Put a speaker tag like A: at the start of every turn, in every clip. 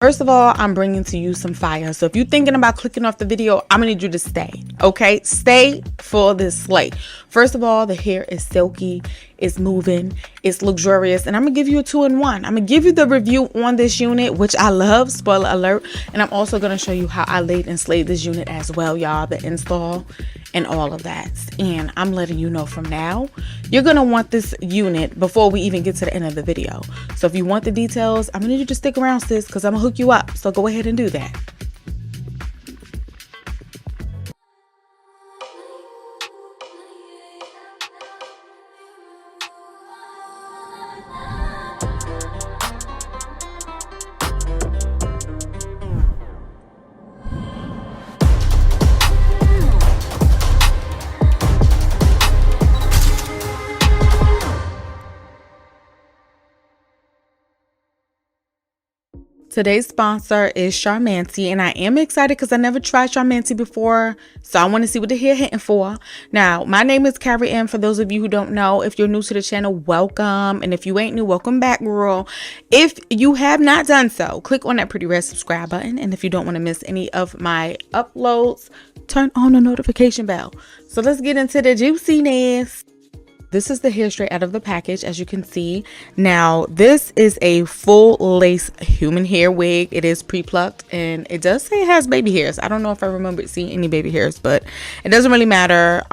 A: First of all, I'm bringing to you some fire. So if you're thinking about clicking off the video, I'm gonna need you to stay, okay? Stay for this slay. First of all, the hair is silky, it's moving, it's luxurious, and I'm gonna give you a 2-in-1. I'm gonna give you the review on this unit, which I love, spoiler alert, and I'm also gonna show you how I laid and slayed this unit as well, y'all, the install and all of that. And I'm letting you know from now, you're gonna want this unit before we even get to the end of the video. So if you want the details, I'm gonna need you to stick around, sis, because I'm gonna hook you up. So go ahead and do that. Today's sponsor is Charmanty, and I am excited because I never tried Charmanty before, so I want to see what the hair hitting for. Now, my name is Carrie, and for those of you who don't know, if you're new to the channel, welcome, and if you ain't new, welcome back, girl. If you have not done so, click on that pretty red subscribe button, and if you don't want to miss any of my uploads, turn on the notification bell. So let's get into the juiciness. This is the hair straight out of the package, as you can see. Now, this is a full lace human hair wig. It is pre-plucked, and it does say it has baby hairs. I don't know if I remember seeing any baby hairs, but it doesn't really matter.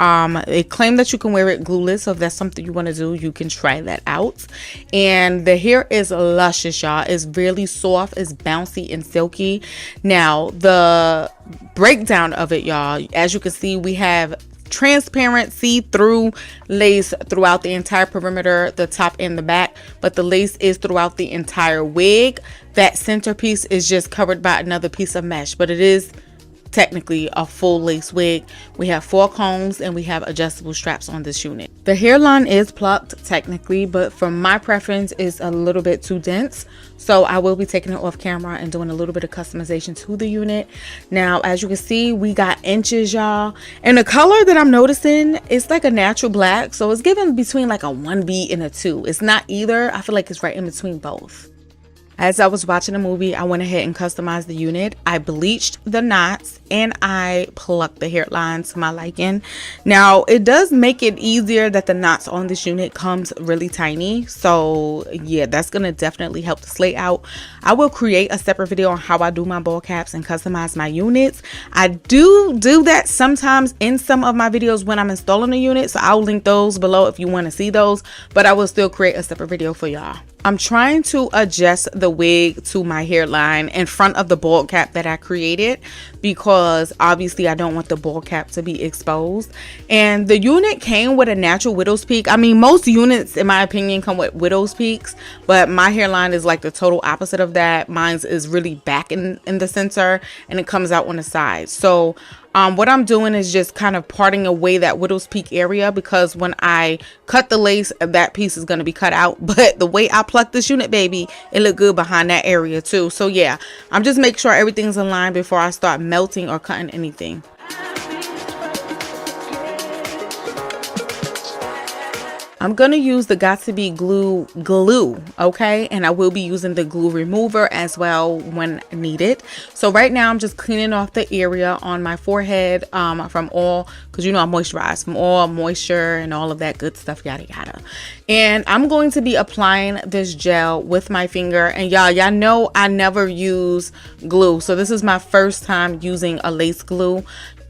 A: They claim that you can wear it glueless, so if that's something you want to do, you can try that out. And the hair is luscious, y'all. It's really soft, it's bouncy and silky. Now, the breakdown of it, y'all, as you can see, we have transparent see-through lace throughout the entire perimeter, the top and the back, but the lace is throughout the entire wig. That centerpiece is just covered by another piece of mesh, but it is technically a full lace wig. We have 4 combs and we have adjustable straps on this unit. The hairline is plucked technically, but for my preference is a little bit too dense, so I will be taking it off camera and doing a little bit of customization to the unit. Now, as you can see, we got inches, y'all, and the color that I'm noticing is like a natural black, so it's given between like a 1B and a 2. It's not either. I feel like it's right in between both. As I was watching the movie, I went ahead and customized the unit. I bleached the knots and I plucked the hairline to my liking. Now, it does make it easier that the knots on this unit comes really tiny. So yeah, that's going to definitely help the slay out. I will create a separate video on how I do my ball caps and customize my units. I do that sometimes in some of my videos when I'm installing a unit. So I'll link those below if you want to see those, but I will still create a separate video for y'all. I'm trying to adjust the wig to my hairline in front of the ball cap that I created, because obviously I don't want the ball cap to be exposed. And the unit came with a natural widow's peak. I mean, most units in my opinion come with widow's peaks, but my hairline is like the total opposite of that. Mine's is really back in the center and it comes out on the side. So what I'm doing is just kind of parting away that widow's peak area, because when I cut the lace, that piece is going to be cut out. But the way I plucked this unit, baby, it looked good behind that area too. So yeah, I'm just making sure everything's in line before I start melting or cutting anything. I'm going to use the Got To Be glue, okay? And I will be using the glue remover as well when needed. So right now I'm just cleaning off the area on my forehead from all, because you know I moisturize, from all moisture and all of that good stuff, yada yada. And I'm going to be applying this gel with my finger. And y'all know I never use glue, so this is my first time using a lace glue.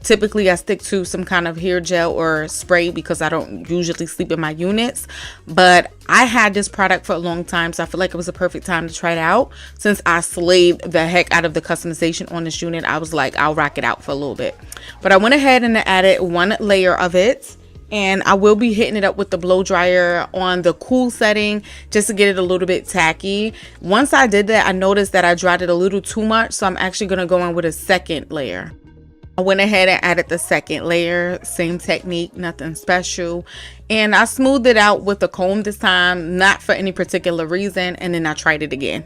A: Typically I stick to some kind of hair gel or spray because I don't usually sleep in my units, but I had this product for a long time, so I feel like it was a perfect time to try it out. Since I slaved the heck out of the customization on this unit, I was like, I'll rock it out for a little bit. But I went ahead and added 1 layer of it, and I will be hitting it up with the blow dryer on the cool setting just to get it a little bit tacky. Once I did that, I noticed that I dried it a little too much, so I'm actually going to go in with a 2nd layer. I went ahead and added the 2nd layer, same technique, nothing special. And I smoothed it out with a comb this time, not for any particular reason, and then I tried it again.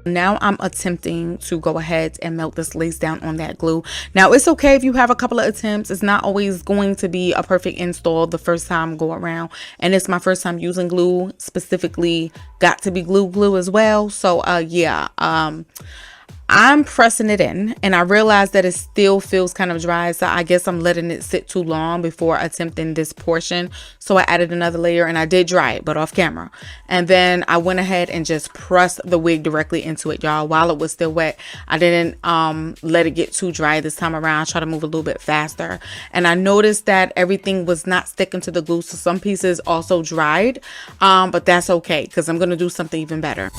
A: Now I'm attempting to go ahead and melt this lace down on that glue. Now it's okay if you have a couple of attempts. It's not always going to be a perfect install the first time go around. And it's my first time using glue, specifically got to be glue as well. So yeah, I'm pressing it in and I realized that it still feels kind of dry. So I guess I'm letting it sit too long before attempting this portion. So I added another layer and I did dry it, but off camera. And then I went ahead and just pressed the wig directly into it, y'all, while it was still wet. I didn't let it get too dry this time around. I tried to move a little bit faster. And I noticed that everything was not sticking to the glue. So some pieces also dried, but that's okay because I'm going to do something even better.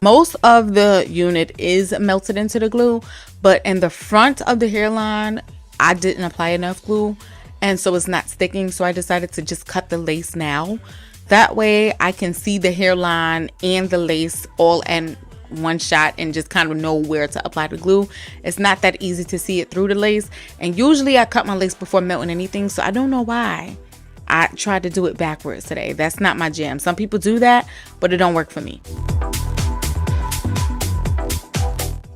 A: Most of the unit is melted into the glue, but in the front of the hairline, I didn't apply enough glue, and so it's not sticking. So I decided to just cut the lace now. That way I can see the hairline and the lace all in one shot and just kind of know where to apply the glue. It's not that easy to see it through the lace, and usually I cut my lace before melting anything, so I don't know why I tried to do it backwards today. That's not my jam. Some people do that, but it don't work for me.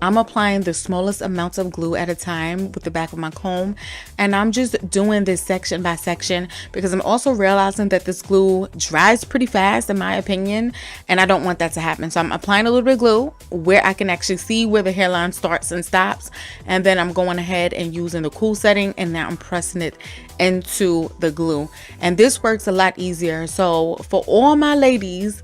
A: I'm applying the smallest amounts of glue at a time with the back of my comb, and I'm just doing this section by section because I'm also realizing that this glue dries pretty fast in my opinion, and I don't want that to happen. So I'm applying a little bit of glue where I can actually see where the hairline starts and stops, and then I'm going ahead and using the cool setting, and now I'm pressing it into the glue, and this works a lot easier. So for all my ladies,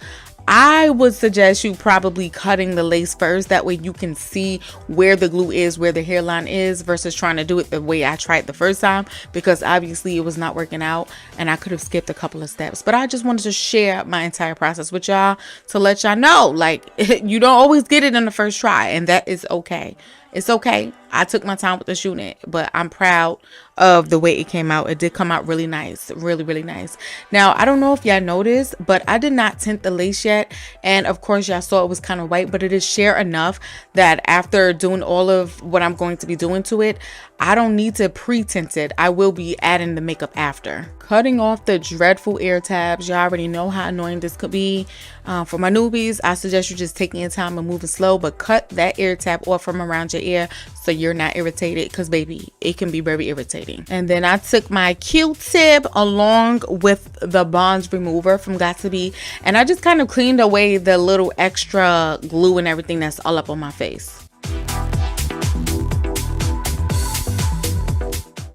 A: I would suggest you probably cutting the lace first. That way you can see where the glue is, where the hairline is, versus trying to do it the way I tried the first time, because obviously it was not working out and I could have skipped a couple of steps. But I just wanted to share my entire process with y'all to let y'all know, like, you don't always get it in the first try, and that is okay. It's okay. I took my time with this unit, but I'm proud of the way it came out. It did come out really nice, really nice. Now, I don't know if y'all noticed, but I did not tint the lace yet, and of course y'all saw it was kind of white, but it is sheer enough that after doing all of what I'm going to be doing to it, I don't need to pre-tint it. I will be adding the makeup after. Cutting off the dreadful ear tabs. Y'all already know how annoying this could be. For my newbies, I suggest you just taking your time and moving slow, but cut that ear tab off from around your ear so you're not irritated, because baby, it can be very irritating. And then I took my Q-tip along with the bonds remover from Got To Be, and I just kind of cleaned away the little extra glue and everything that's all up on my face.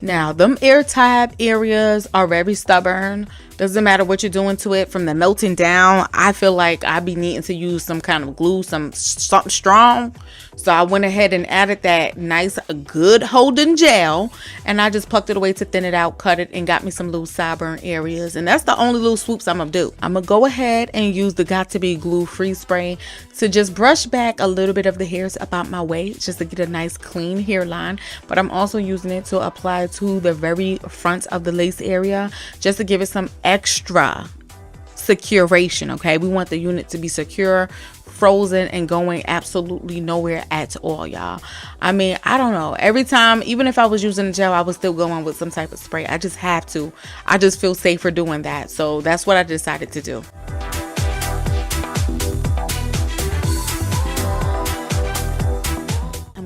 A: Now, them ear tab areas are very stubborn. Doesn't matter what you're doing to it, from the melting down. I feel like I be needing to use some kind of glue, something strong. So I went ahead and added that nice, good holding gel, and I just plucked it away to thin it out, cut it, and got me some little sideburn areas. And that's the only little swoops I'm gonna do. I'm gonna go ahead and use the Got To Be glue free spray to just brush back a little bit of the hairs about my way, just to get a nice clean hairline. But I'm also using it to apply to the very front of the lace area, just to give it some extra securation. Okay, we want the unit to be secure, frozen, and going absolutely nowhere at all, y'all. I mean, I don't know, every time, even if I was using the gel, I was still going with some type of spray. I just have to. I just feel safer doing that, so that's what I decided to do.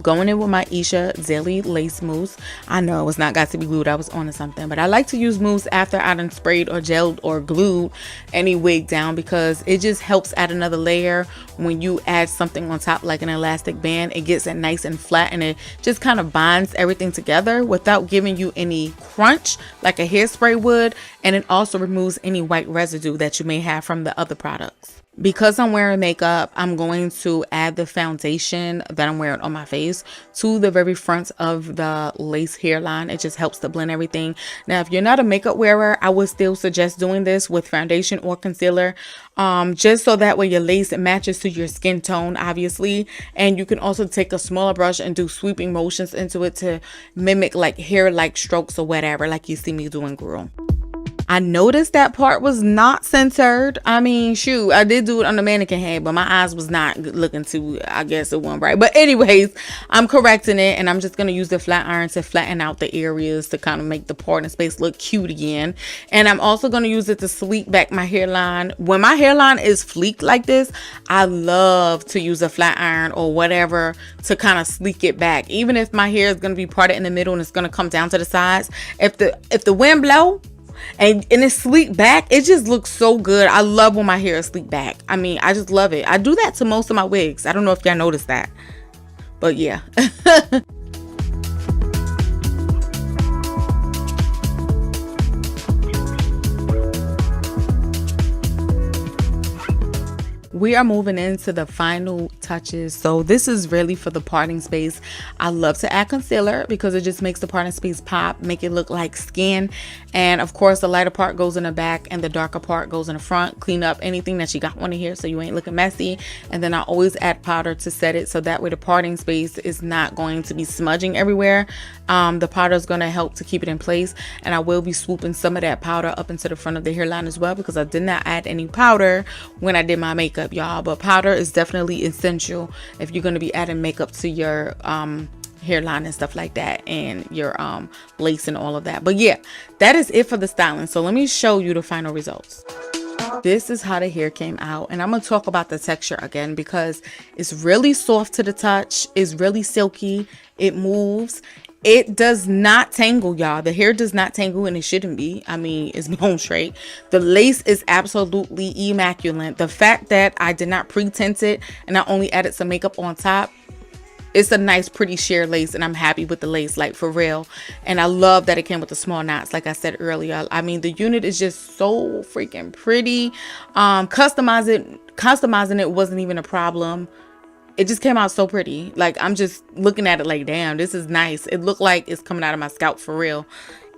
A: Going in with my Isha Daily Lace Mousse. I know it's not Got To Be glued, I was on to something, but I like to use mousse after I done sprayed or gelled or glued any wig down, because it just helps add another layer. When you add something on top like an elastic band, it gets it nice and flat, and it just kind of binds everything together without giving you any crunch like a hairspray would, and it also removes any white residue that you may have from the other products. Because I'm wearing makeup, I'm going to add the foundation that I'm wearing on my face to the very front of the lace hairline. It just helps to blend everything. Now, if you're not a makeup wearer, I would still suggest doing this with foundation or concealer, just so that way your lace matches to your skin tone, obviously. And you can also take a smaller brush and do sweeping motions into it to mimic like hair-like strokes or whatever, like you see me doing, girl. I noticed that part was not centered. I mean, shoot, I did do it on the mannequin head, but my eyes was not looking too, I guess it wasn't right. But anyways, I'm correcting it, and I'm just going to use the flat iron to flatten out the areas to kind of make the parting space look cute again. And I'm also going to use it to sleek back my hairline. When my hairline is fleeked like this, I love to use a flat iron or whatever to kind of sleek it back. Even if my hair is going to be parted in the middle and it's going to come down to the sides, if the wind blow and it's sleek back, it just looks so good. I love when my hair is sleek back. I mean, I just love it. I do that to most of my wigs. I don't know if y'all noticed that, but yeah. We are moving into the final touches. So this is really for the parting space. I love to add concealer because it just makes the parting space pop, make it look like skin. And of course, the lighter part goes in the back and the darker part goes in the front. Clean up anything that you got on here so you ain't looking messy. And then I always add powder to set it so that way the parting space is not going to be smudging everywhere. The powder is going to help to keep it in place. And I will be swooping some of that powder up into the front of the hairline as well, because I did not add any powder when I did my makeup, y'all. But powder is definitely essential if you're going to be adding makeup to your hairline and stuff like that, and your lace and all of that. But yeah, that is it for the styling. So let me show you the final results. This is how the hair came out, and I'm going to talk about the texture again because it's really soft to the touch. It's really silky. It moves. It does not tangle, y'all. The hair does not tangle, and it shouldn't be. I mean, it's bone straight. The lace is absolutely immaculate. The fact that I did not pre-tint it and I only added some makeup on top, it's a nice pretty sheer lace, and I'm happy with the lace, like for real. And I love that it came with the small knots, like I said earlier. I mean, the unit is just so freaking pretty. Customizing it wasn't even a problem. It just came out so pretty. Like, I'm just looking at it like, damn, this is nice. It looked like it's coming out of my scalp for real.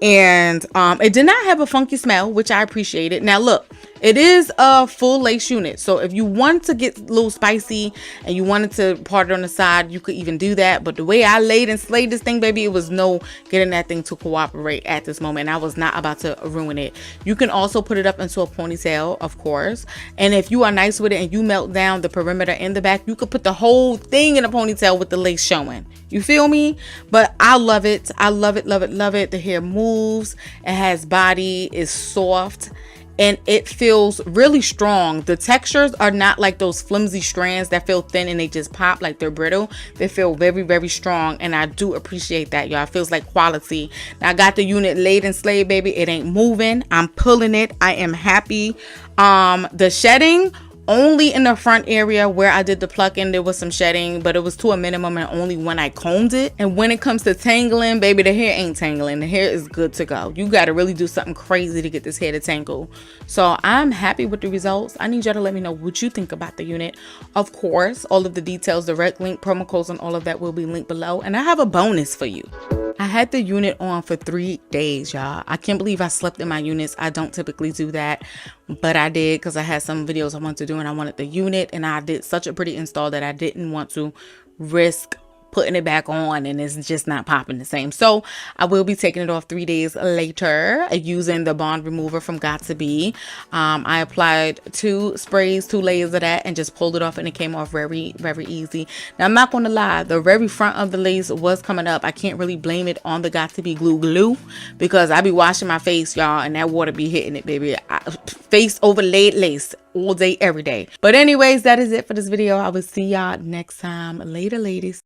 A: And it did not have a funky smell, which I appreciated. Now look, it is a full lace unit, so if you want to get a little spicy and you wanted to part it on the side, you could even do that. But the way I laid and slayed this thing, baby, it was no getting that thing to cooperate at this moment. I was not about to ruin it. You can also put it up into a ponytail, of course, and if you are nice with it and you melt down the perimeter in the back, you could put the whole thing in a ponytail with the lace showing. You feel me? But I love it. I love it, love it, love it. The hair moves, it has body, it's soft, and it feels really strong. The textures are not like those flimsy strands that feel thin and they just pop like they're brittle. They feel very, very strong, and I do appreciate that, y'all. It feels like quality. Now, I got the unit laid and slayed, baby. It ain't moving. I'm pulling it. I am happy. The shedding, only in the front area where I did the plucking, there was some shedding, but it was to a minimum and only when I combed it. And when it comes to tangling, baby, the hair ain't tangling. The hair is good to go. You got to really do something crazy to get this hair to tangle. So I'm happy with the results. I need y'all to let me know what you think about the unit. Of course, all of the details, direct link, promo codes, and all of that will be linked below. And I have a bonus for you. I had the unit on for 3 days, y'all. I can't believe I slept in my units. I don't typically do that, but I did because I had some videos I wanted to do and I wanted the unit, and I did such a pretty install that I didn't want to risk putting it back on and it's just not popping the same. So I will be taking it off 3 days later using the bond remover from Got To Be. I applied 2 sprays, 2 layers of that, and just pulled it off, and it came off very, very easy. Now, I'm not going to lie, the very front of the lace was coming up. I can't really blame it on the Got To Be glue because I be washing my face, y'all, and that water be hitting it, baby. Face overlaid lace all day, every day. But anyways, that is it for this video. I will see y'all next time. Later, ladies.